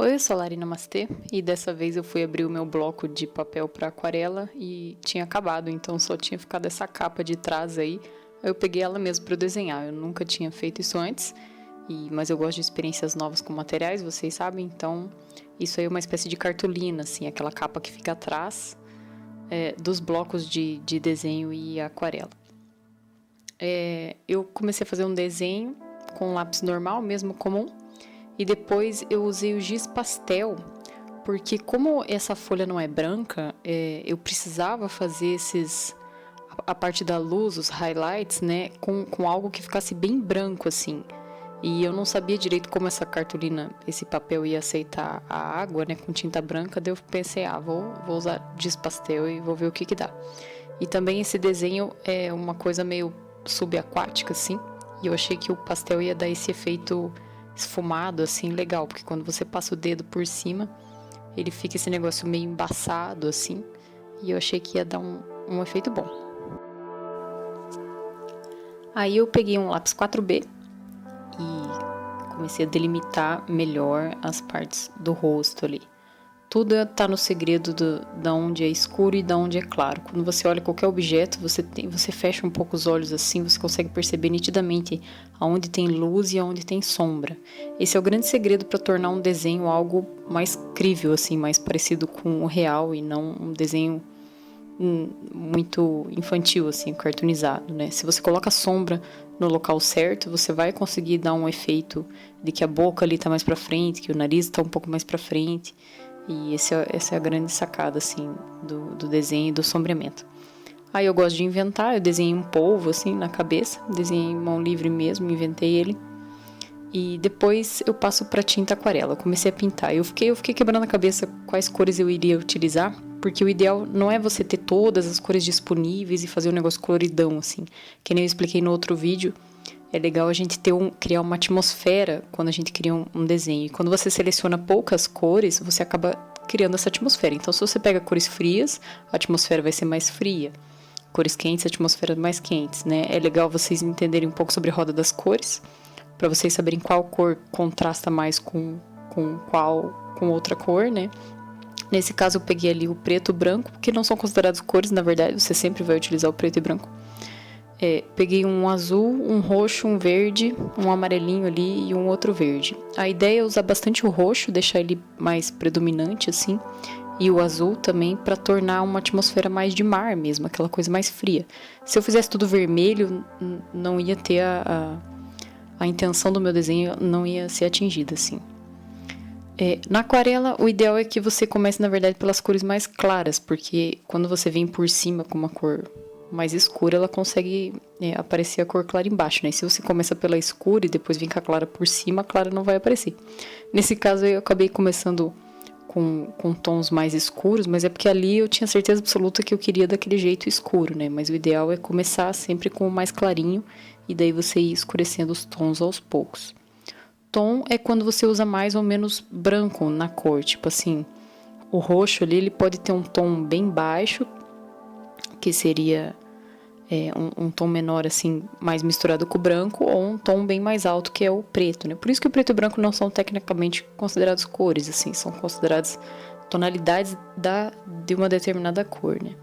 Oi, eu sou a Lari Namastê e dessa vez eu fui abrir o meu bloco de papel para aquarela e tinha acabado, então só tinha ficado essa capa de trás aí. Eu peguei ela mesmo para desenhar, eu nunca tinha feito isso antes, mas eu gosto de experiências novas com materiais, vocês sabem, então isso aí é uma espécie de cartolina, assim, aquela capa que fica atrás dos blocos de desenho e aquarela. Eu comecei a fazer um desenho com lápis normal, mesmo comum, e depois eu usei o giz pastel, porque como essa folha não é branca, eu precisava fazer a parte da luz, os highlights, né, com algo que ficasse bem branco assim. E eu não sabia direito como essa cartolina, esse papel ia aceitar a água, né, com tinta branca, daí eu pensei, vou usar giz pastel e vou ver o que dá. E também esse desenho é uma coisa meio subaquática, assim, e eu achei que o pastel ia dar esse efeito esfumado, assim, legal, porque quando você passa o dedo por cima, ele fica esse negócio meio embaçado, assim, e eu achei que ia dar um efeito bom. Aí eu peguei um lápis 4B e comecei a delimitar melhor as partes do rosto ali. Tudo tá no segredo da onde é escuro e da onde é claro. Quando você olha qualquer objeto, você fecha um pouco os olhos assim, você consegue perceber nitidamente aonde tem luz e aonde tem sombra. Esse é o grande segredo para tornar um desenho algo mais crível, assim, mais parecido com o real e não um desenho muito infantil, assim, cartoonizado, né? Se você coloca a sombra no local certo, você vai conseguir dar um efeito de que a boca ali tá mais para frente, que o nariz tá um pouco mais para frente. E essa é a grande sacada, assim, do desenho e do sombreamento. Aí eu gosto de inventar, eu desenhei um polvo, assim, na cabeça. Desenhei mão livre mesmo, inventei ele. E depois eu passo pra tinta aquarela. Eu comecei a pintar. Eu fiquei quebrando a cabeça quais cores eu iria utilizar. Porque o ideal não é você ter todas as cores disponíveis e fazer um negócio coloridão, assim. Que nem eu expliquei no outro vídeo. É legal a gente criar uma atmosfera quando a gente cria um desenho. E quando você seleciona poucas cores, você acaba criando essa atmosfera. Então, se você pega cores frias, a atmosfera vai ser mais fria. Cores quentes, a atmosfera mais quentes, né? É legal vocês entenderem um pouco sobre a roda das cores, para vocês saberem qual cor contrasta mais com outra cor, né? Nesse caso, eu peguei ali o preto e o branco, que não são considerados cores, na verdade, você sempre vai utilizar o preto e branco. Peguei um azul, um roxo, um verde, um amarelinho ali e um outro verde. A ideia é usar bastante o roxo, deixar ele mais predominante assim, e o azul também para tornar uma atmosfera mais de mar mesmo, aquela coisa mais fria. Se eu fizesse tudo vermelho, não ia ter a intenção do meu desenho, não ia ser atingida assim. Na aquarela, o ideal é que você comece, na verdade, pelas cores mais claras, porque quando você vem por cima com uma cor mais escura, ela consegue aparecer a cor clara embaixo, né? Se você começa pela escura e depois vem com a clara por cima, a clara não vai aparecer. Nesse caso, eu acabei começando com tons mais escuros, mas é porque ali eu tinha certeza absoluta que eu queria daquele jeito escuro, né? Mas o ideal é começar sempre com o mais clarinho e daí você ir escurecendo os tons aos poucos. Tom é quando você usa mais ou menos branco na cor, tipo assim, o roxo ali, ele pode ter um tom bem baixo, que seria um tom menor, assim, mais misturado com o branco, ou um tom bem mais alto, que é o preto, né? Por isso que o preto e o branco não são tecnicamente considerados cores, assim, são consideradas tonalidades de uma determinada cor, né?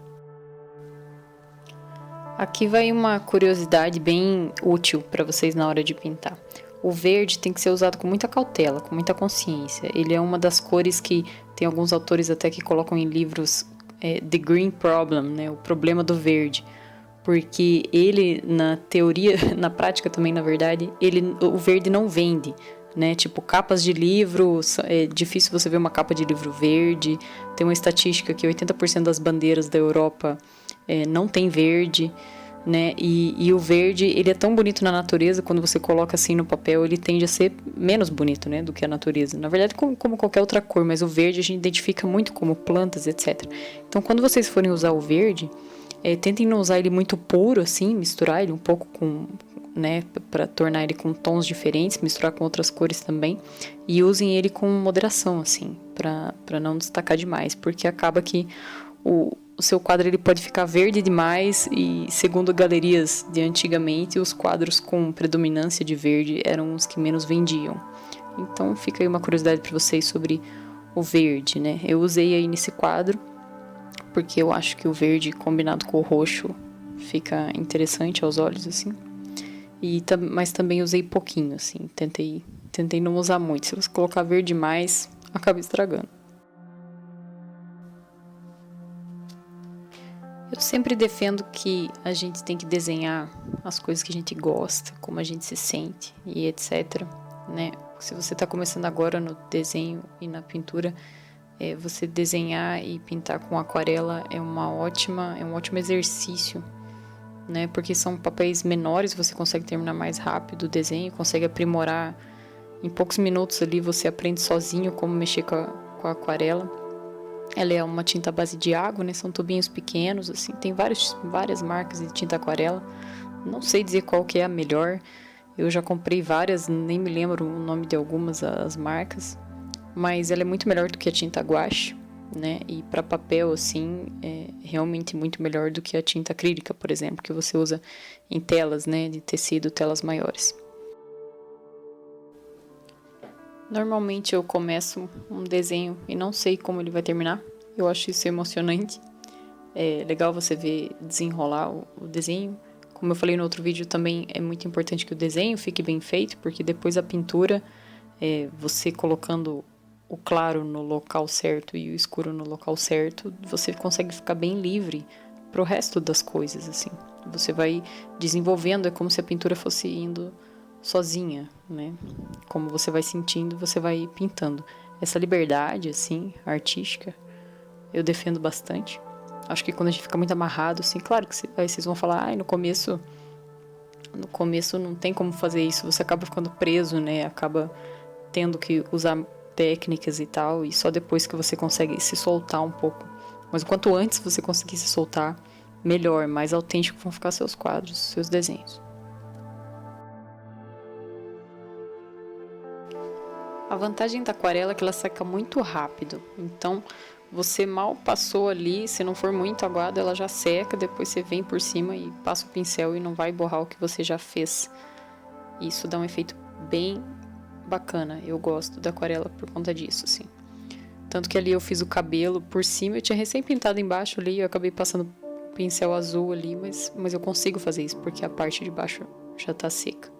Aqui vai uma curiosidade bem útil para vocês na hora de pintar. O verde tem que ser usado com muita cautela, com muita consciência. Ele é uma das cores que tem alguns autores até que colocam em livros The Green Problem, né? O problema do verde. Porque ele, na teoria, na prática também, na verdade, o verde não vende, né? Tipo, capas de livro, é difícil você ver uma capa de livro verde. Tem uma estatística que 80% das bandeiras da Europa não tem verde, né? E o verde, ele é tão bonito na natureza, quando você coloca assim no papel, ele tende a ser menos bonito, né, do que a natureza. Na verdade, como qualquer outra cor, mas o verde a gente identifica muito como plantas, etc. Então, quando vocês forem usar o verde, tentem não usar ele muito puro, assim, misturar ele um pouco né, para tornar ele com tons diferentes, misturar com outras cores também, e usem ele com moderação, assim, para não destacar demais, porque acaba que o seu quadro ele pode ficar verde demais e, segundo galerias de antigamente, os quadros com predominância de verde eram os que menos vendiam. Então fica aí uma curiosidade para vocês sobre o verde, né? Eu usei aí nesse quadro porque eu acho que o verde combinado com o roxo fica interessante aos olhos, assim. Mas também usei pouquinho, assim. Tentei não usar muito. Se você colocar verde demais, acaba estragando. Eu sempre defendo que a gente tem que desenhar as coisas que a gente gosta, como a gente se sente e etc, né? Se você está começando agora no desenho e na pintura, você desenhar e pintar com aquarela é um ótimo exercício, né? Porque são papéis menores, você consegue terminar mais rápido o desenho, consegue aprimorar. Em poucos minutos ali você aprende sozinho como mexer com a aquarela. Ela é uma tinta à base de água, né? São tubinhos pequenos, assim. Tem várias marcas de tinta aquarela. Não sei dizer qual que é a melhor. Eu já comprei várias, nem me lembro o nome de algumas as marcas. Mas ela é muito melhor do que a tinta guache, né? E para papel, assim, é realmente muito melhor do que a tinta acrílica, por exemplo, que você usa em telas, né? De tecido, telas maiores. Normalmente eu começo um desenho e não sei como ele vai terminar. Eu acho isso emocionante. É legal você ver desenrolar o desenho. Como eu falei no outro vídeo, também é muito importante que o desenho fique bem feito, porque depois a pintura, você colocando o claro no local certo e o escuro no local certo, você consegue ficar bem livre pro resto das coisas, assim. Você vai desenvolvendo, é como se a pintura fosse indo sozinha, né? Como você vai sentindo, você vai pintando. Essa liberdade, assim, artística, eu defendo bastante. Acho que quando a gente fica muito amarrado, assim, claro que aí vocês vão falar, no começo não tem como fazer isso, você acaba ficando preso, né? Acaba tendo que usar técnicas e tal, e só depois que você consegue se soltar um pouco. Mas quanto antes você conseguir se soltar, melhor, mais autêntico vão ficar seus quadros, seus desenhos. A vantagem da aquarela é que ela seca muito rápido, então você mal passou ali, se não for muito aguado, ela já seca, depois você vem por cima e passa o pincel e não vai borrar o que você já fez. Isso dá um efeito bem bacana, eu gosto da aquarela por conta disso, assim. Tanto que ali eu fiz o cabelo por cima, eu tinha recém pintado embaixo ali, eu acabei passando pincel azul ali, mas eu consigo fazer isso, porque a parte de baixo já tá seca.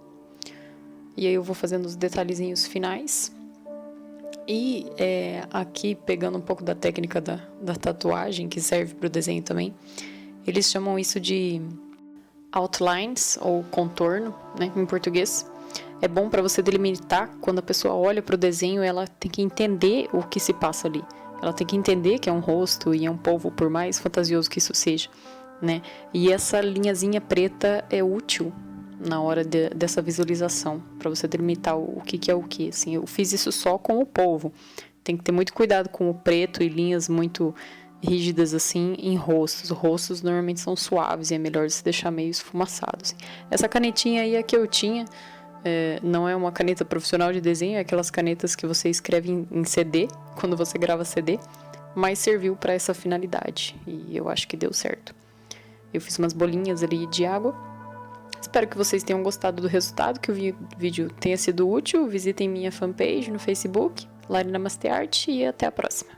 E aí eu vou fazendo os detalhezinhos finais. E aqui, pegando um pouco da técnica da tatuagem, que serve para o desenho também, eles chamam isso de outlines, ou contorno, né, em português. É bom para você delimitar, quando a pessoa olha para o desenho, ela tem que entender o que se passa ali. Ela tem que entender que é um rosto e é um polvo, por mais fantasioso que isso seja, né? E essa linhazinha preta é útil na hora dessa visualização, para você delimitar o que é o que. Assim, eu fiz isso só com o polvo. Tem que ter muito cuidado com o preto e linhas muito rígidas assim em rostos. Os rostos normalmente são suaves e é melhor se deixar meio esfumaçado. Assim. Essa canetinha aí é que eu tinha. Não é uma caneta profissional de desenho, é aquelas canetas que você escreve em CD, quando você grava CD, mas serviu para essa finalidade e eu acho que deu certo. Eu fiz umas bolinhas ali de água. Espero que vocês tenham gostado do resultado, que o vídeo tenha sido útil. Visitem minha fanpage no Facebook, Lari Namaste Art, e até a próxima.